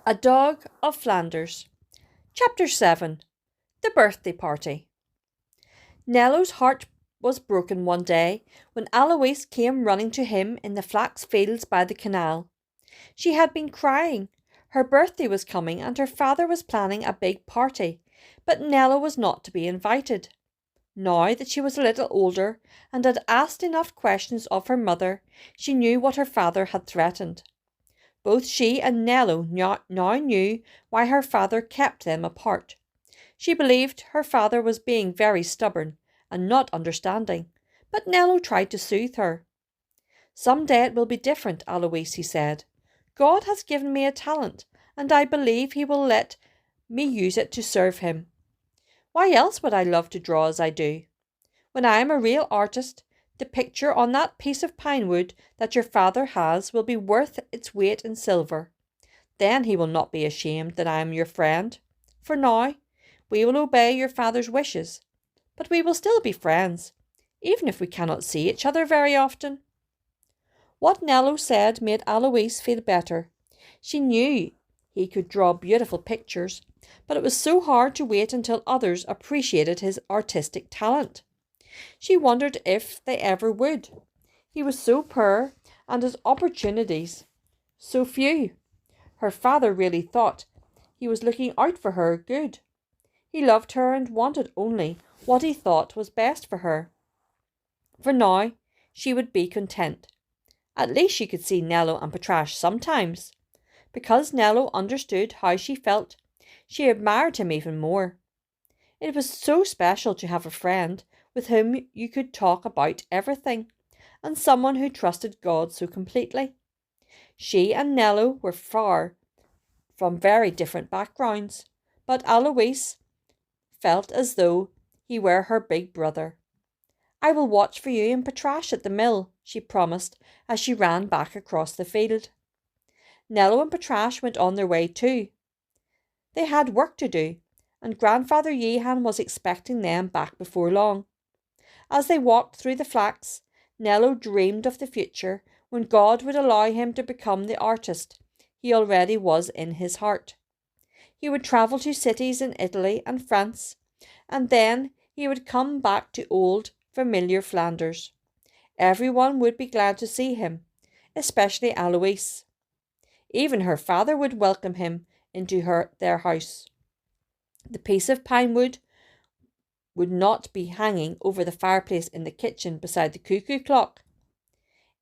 A Dog of Flanders. Chapter 7. The Birthday Party. Nello's heart was broken one day when Alois came running to him in the flax fields by the canal. She had been crying. Her birthday was coming and her father was planning a big party, but Nello was not to be invited. Now that she was a little older and had asked enough questions of her mother, she knew what her father had threatened. Both she and Nello now knew why her father kept them apart. She believed her father was being very stubborn and not understanding, but Nello tried to soothe her. "Some day it will be different, Alois," he said. "God has given me a talent, and I believe he will let me use it to serve him. Why else would I love to draw as I do? When I am a real artist, the picture on that piece of pine wood that your father has will be worth its weight in silver. Then he will not be ashamed that I am your friend. For now, we will obey your father's wishes, but we will still be friends, even if we cannot see each other very often." What Nello said made Alois feel better. She knew he could draw beautiful pictures, but it was so hard to wait until others appreciated his artistic talent. She wondered if they ever would. He was so poor and his opportunities so few. Her father really thought he was looking out for her good. He loved her and wanted only what he thought was best for her. For now, she would be content. At least she could see Nello and Patrash sometimes. Because Nello understood how she felt, she admired him even more. It was so special to have a friend with whom you could talk about everything, and someone who trusted God so completely. She and Nello were far from very different backgrounds, but Alois felt as though he were her big brother. "I will watch for you and Patrash at the mill," she promised as she ran back across the field. Nello and Patrash went on their way too. They had work to do, and Grandfather Yehan was expecting them back before long. As they walked through the flax, Nello dreamed of the future when God would allow him to become the artist he already was in his heart. He would travel to cities in Italy and France, and then he would come back to old, familiar Flanders. Everyone would be glad to see him, especially Alois. Even her father would welcome him into their house. The piece of pine wood would not be hanging over the fireplace in the kitchen beside the cuckoo clock.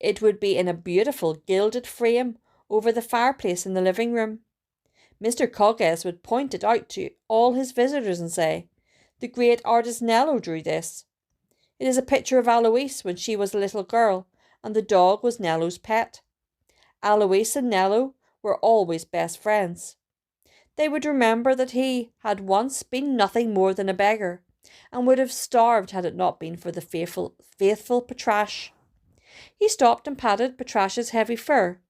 It would be in a beautiful gilded frame over the fireplace in the living room. Mr. Cogges would point it out to all his visitors and say, "The great artist Nello drew this. It is a picture of Alois when she was a little girl, and the dog was Nello's pet. Alois and Nello were always best friends." They would remember that he had once been nothing more than a beggar, and would have starved had it not been for the faithful Patrash. He stopped and patted Patrash's heavy fur.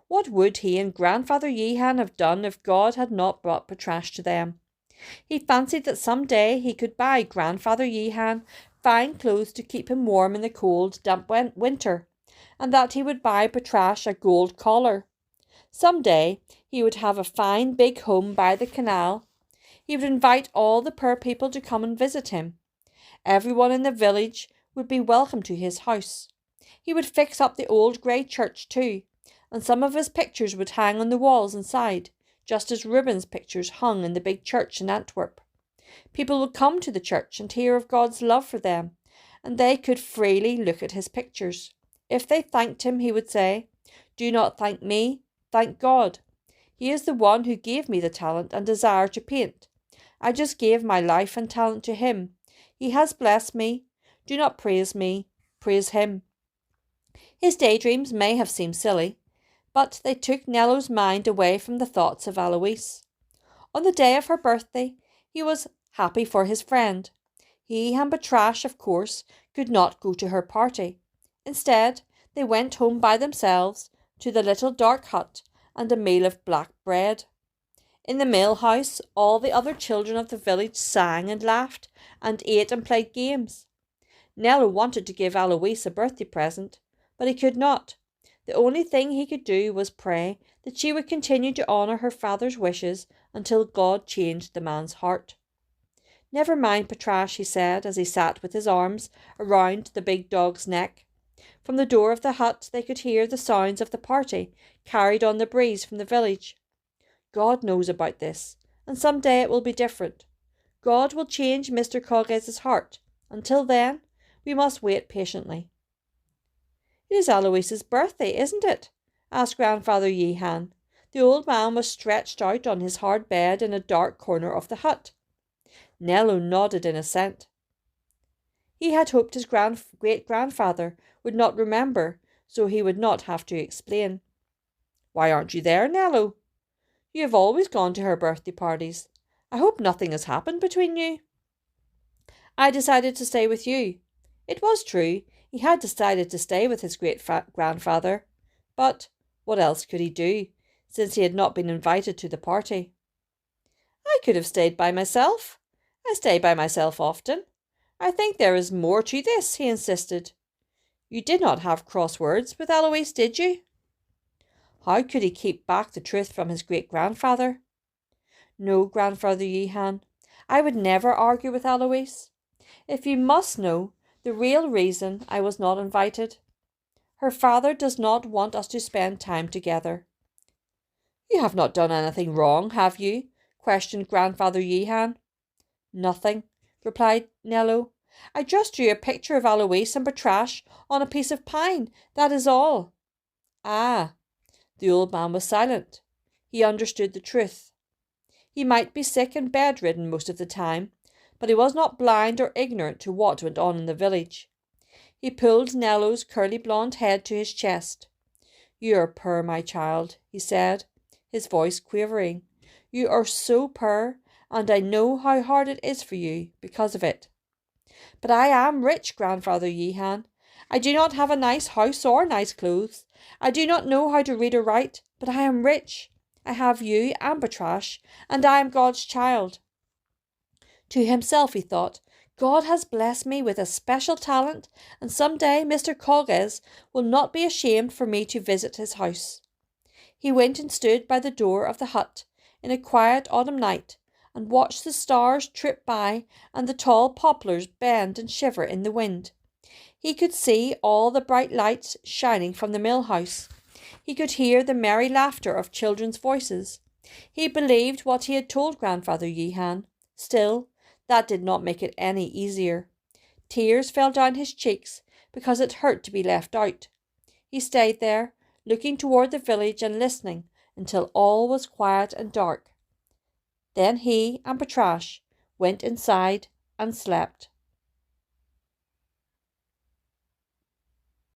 What would he and Grandfather Yehan have done if God had not brought Patrash to them? He fancied that some day he could buy Grandfather Yehan fine clothes to keep him warm in the cold, damp winter, and that he would buy Patrash a gold collar. Some day he would have a fine big home by the canal. He would invite all the poor people to come and visit him. Everyone in the village would be welcome to his house. He would fix up the old grey church too, and some of his pictures would hang on the walls inside, just as Rubens' pictures hung in the big church in Antwerp. People would come to the church and hear of God's love for them, and they could freely look at his pictures. If they thanked him, he would say, "Do not thank me, thank God. He is the one who gave me the talent and desire to paint. I just gave my life and talent to him. He has blessed me. Do not praise me, praise him." His daydreams may have seemed silly, but they took Nello's mind away from the thoughts of Alois. On the day of her birthday, he was happy for his friend. He and Patrash, of course, could not go to her party. Instead, they went home by themselves to the little dark hut and a meal of black bread. In the mill house, all the other children of the village sang and laughed and ate and played games. Nello wanted to give Alois a birthday present, but he could not. The only thing he could do was pray that she would continue to honour her father's wishes until God changed the man's heart. Never mind, Patrash, he said, as he sat with his arms around the big dog's neck. From the door of the hut they could hear the sounds of the party carried on the breeze from the village. God knows about this, and some day it will be different. God will change Mr. Cogges's heart. Until then, we must wait patiently. It is Alois's birthday, isn't it? Asked Grandfather Yehan. The old man was stretched out on his hard bed in a dark corner of the hut. Nello nodded in assent. He had hoped his great-grandfather would not remember, so he would not have to explain. Why aren't you there, Nello? You have always gone to her birthday parties. I hope nothing has happened between you. I decided to stay with you. It was true, he had decided to stay with his great-grandfather. But what else could he do, since he had not been invited to the party? I could have stayed by myself. I stay by myself often. I think there is more to this, he insisted. You did not have cross words with Alois, did you? How could he keep back the truth from his great-grandfather? No, Grandfather Yehan, I would never argue with Alois. If you must know the real reason I was not invited, her father does not want us to spend time together. You have not done anything wrong, have you? Questioned Grandfather Yehan. Nothing, replied Nello. I just drew a picture of Alois and Patrash on a piece of pine, that is all. Ah, the old man was silent. He understood the truth. He might be sick and bedridden most of the time, but he was not blind or ignorant to what went on in the village. He pulled Nello's curly blonde head to his chest. You are poor, my child, he said, his voice quavering. You are so poor, and I know how hard it is for you because of it. But I am rich, Grandfather Yehan. I do not have a nice house or nice clothes. I do not know how to read or write, but I am rich. I have you and Patrash, and I am God's child. To himself he thought, God has blessed me with a special talent, and some day Mr. Cogges will not be ashamed for me to visit his house. He went and stood by the door of the hut in a quiet autumn night, and watched the stars trip by and the tall poplars bend and shiver in the wind. He could see all the bright lights shining from the mill house. He could hear the merry laughter of children's voices. He believed what he had told Grandfather Yehan. Still, that did not make it any easier. Tears fell down his cheeks because it hurt to be left out. He stayed there, looking toward the village and listening until all was quiet and dark. Then he and Patrash went inside and slept.